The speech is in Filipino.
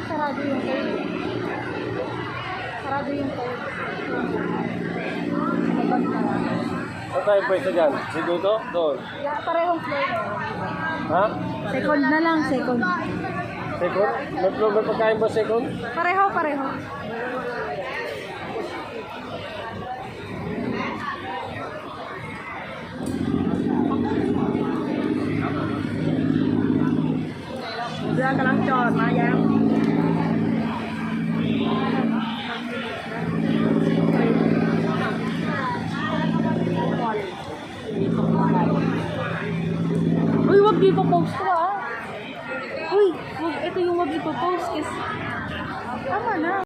Sarado yung tayo. Sarado yung tayo. Saan tayo pwede dyan? Segundo? Doon. Parehong floor. Ha? Second na lang, second. Second? May pagkain ba second? Pareho, pareho. Đưa ka lang tròn, Maya. Uy, wag dito post ko ah. Uy, wag, ito yung wag ipo-post kasi tama na.